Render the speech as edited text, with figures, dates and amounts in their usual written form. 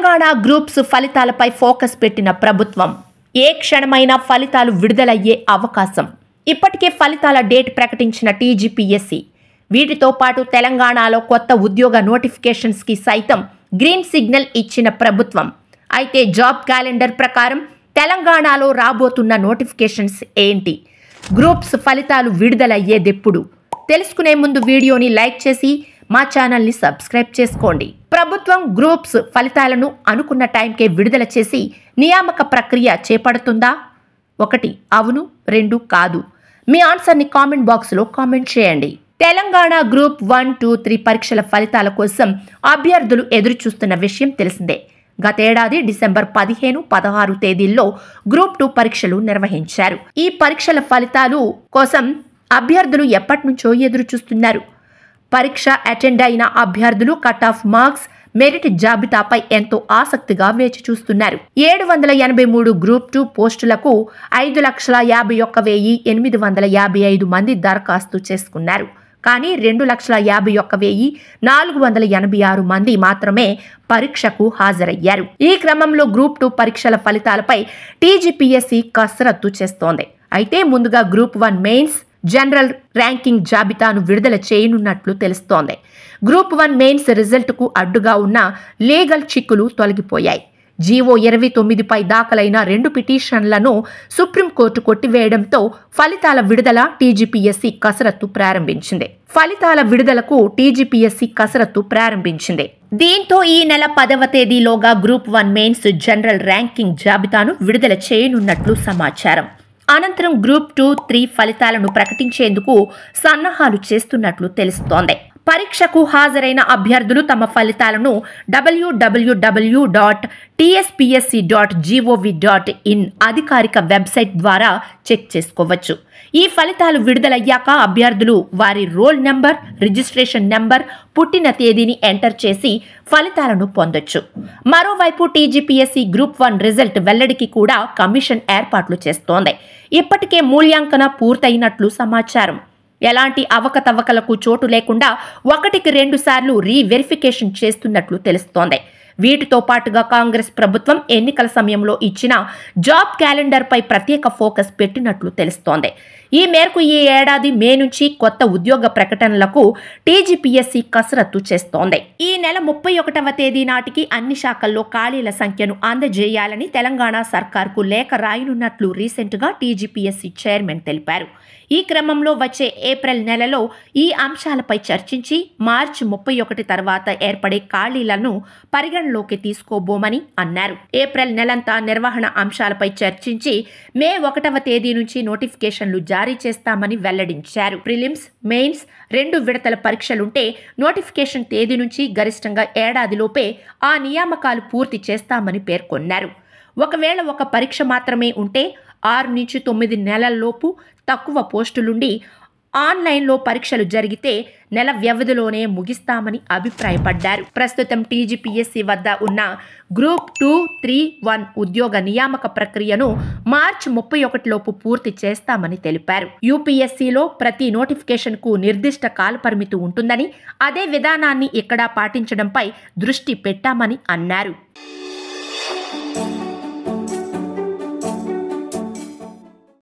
Telangana groups ఫలితాలపై focus పెట్టిన ప్రభుత్వం ఏ క్షణమైనా ఫలితాలు విడుదలయ్యే అవకాశం. ఇప్పటికే ఫలితాల డేట్ ప్రకటించిన టీజీపీఎస్సీ. వీటితో పాటు తెలంగాణలో కొత్త ఉద్యోగ నోటిఫికేషన్స్కి సైతం గ్రీన్ సిగ్నల్ ఇచ్చిన ప్రభుత్వం. అయితే జాబ్ క్యాలెండర్ ప్రకారం తెలంగాణలో రాబోతున్న నోటిఫికేషన్స్ ఏంటి? గ్రూప్స్ ఫలితాలు విడుదలయ్యేదెప్పుడు? తెలుసుకునే ముందు వీడియోని లైక్ చేసి మా ఛానల్ని సబ్స్క్రైబ్ చేసుకోండి. ప్రభుత్వం గ్రూప్స్ ఫలితాలను అనుకున్న టైంకే విడుదల చేసి నియామక ప్రక్రియ చేపడుతుందా? 1 అవును, 2 కాదు. మీ ఆన్సర్ని కామెంట్ బాక్స్లో కామెంట్ చేయండి. తెలంగాణ గ్రూప్ 1, 2, 3 పరీక్షల ఫలితాల కోసం అభ్యర్థులు ఎదురు చూస్తున్న విషయం తెలిసిందే. గతేడాది డిసెంబర్ 15, 16 తేదీల్లో గ్రూప్ 2 పరీక్షలు నిర్వహించారు. ఈ పరీక్షల ఫలితాలు కోసం అభ్యర్థులు ఎప్పటి నుంచో ఎదురు చూస్తున్నారు. పరీక్ష అటెండ్ అయిన అభ్యర్థులు కట్ ఆఫ్ మార్క్స్, మెరిట్ జాబితాపై ఎంతో ఆసక్తిగా వేచి చూస్తున్నారు. 783 గ్రూప్ 2 పోస్టులకు 5,51,855 మంది దరఖాస్తు చేసుకున్నారు. కానీ 2,51,486 మంది మాత్రమే పరీక్షకు హాజరయ్యారు. ఈ క్రమంలో గ్రూప్ 2 పరీక్షల ఫలితాలపై టీజీపీఎస్సీ కసరత్తు చేస్తోంది. అయితే ముందుగా గ్రూప్ 1 మెయిన్స్ జనరల్ ర్యాంకింగ్ జాబితాను విడుదల చేయనున్నట్లు తెలుస్తోంది. గ్రూప్ 1 మెయిన్స్ రిజల్ట్కు అడ్డుగా ఉన్న లీగల్ చిక్కులు తొలగిపోయాయి. జీవో 29పై దాఖలైన 2 పిటిషన్లను సుప్రీంకోర్టు కొట్టివేయడంతో ఫలితాల విడుదల టీజీపీఎస్సీ కసరత్తు ప్రారంభించింది. దీంతో ఈ నెల 10వ తేదీలోగా గ్రూప్ 1 మెయిన్స్ జనరల్ ర్యాంకింగ్ జాబితాను విడుదల చేయనున్నట్లు సమాచారం. అనంతరం గ్రూప్ 2, 3 ఫలితాలను ప్రకటించేందుకు సన్నాహాలు చేస్తున్నట్లు తెలుస్తోంది. పరీక్షకు హాజరైన అభ్యర్థులు తమ ఫలితాలను www.tspsc.gov.in అధికారిక వెబ్సైట్ ద్వారా చెక్ చేసుకోవచ్చు. ఈ ఫలితాలు విడుదలయ్యాక అభ్యర్థులు వారి రోల్ నెంబర్, రిజిస్ట్రేషన్ నెంబర్, పుట్టిన తేదీని ఎంటర్ చేసి ఫలితాలను పొందొచ్చు. మరోవైపు టీజీపీఎస్సీ గ్రూప్ 1 రిజల్ట్ వెల్లడికి కూడా కమిషన్ ఏర్పాట్లు చేస్తోంది. ఇప్పటికే మూల్యాంకన పూర్తయినట్లు సమాచారం. ఎలాంటి అవకతవకలకు చోటు లేకుండా 1కి 2 సార్లు రీవెరిఫికేషన్ చేస్తున్నట్లు తెలుస్తోంది. వీటితో పాటుగా కాంగ్రెస్ ప్రభుత్వం ఎన్నికల సమయంలో ఇచ్చిన జాబ్ క్యాలెండర్పై ప్రత్యేక ఫోకస్ పెట్టినట్లు తెలుస్తోంది. ఈ మేరకు ఈ ఏడాది మే నుంచి కొత్త ఉద్యోగ ప్రకటనలకు టీజీపీఎస్సీ కసరత్తు చేస్తోంది. ఈ నెల 31వ తేదీ నాటికి అన్ని శాఖల్లో ఖాళీల సంఖ్యను అందజేయాలని తెలంగాణ సర్కార్కు లేఖ రాయనున్నట్లు రీసెంట్గా టీజీపీఎస్సీ చైర్మన్ తెలిపారు. ఈ క్రమంలో వచ్చే ఏప్రిల్ నెలలో ఈ అంశాలపై చర్చించి మార్చి 31 తర్వాత ఏర్పడే ఖాళీలను పరిగణలోకి తీసుకోబోమని అన్నారు. ఏప్రిల్ నెలంతా నిర్వహణ అంశాలపై చర్చించి మే 1వ తేదీ నుంచి నోటిఫికేషన్లు జారీ చేస్తామని వెల్లడించారు. ప్రిలిమ్స్, మెయిన్స్ 2 విడతల పరీక్షలుంటే నోటిఫికేషన్ తేదీ నుంచి గరిష్టంగా ఏడాదిలోపే ఆ నియామకాలు పూర్తి చేస్తామని పేర్కొన్నారు. ఒకవేళ ఒక పరీక్ష మాత్రమే ఉంటే 6 నుంచి 9 నెలల్లోపు తక్కువ పోస్టులుండి ఆన్లైన్లో పరీక్షలు జరిగితే నెల వ్యవధిలోనే ముగిస్తామని అభిప్రాయపడ్డారు. ప్రస్తుతం టీజీపీఎస్సీ వద్ద ఉన్న గ్రూప్ 2, 3, 1 ఉద్యోగ నియామక ప్రక్రియను మార్చి 31 లోపు పూర్తి చేస్తామని తెలిపారు. యూపీఎస్సీలో ప్రతి నోటిఫికేషన్కు నిర్దిష్ట కాలపరిమితి ఉంటుందని, అదే విధానాన్ని ఇక్కడ పాటించడంపై దృష్టి పెట్టామని అన్నారు.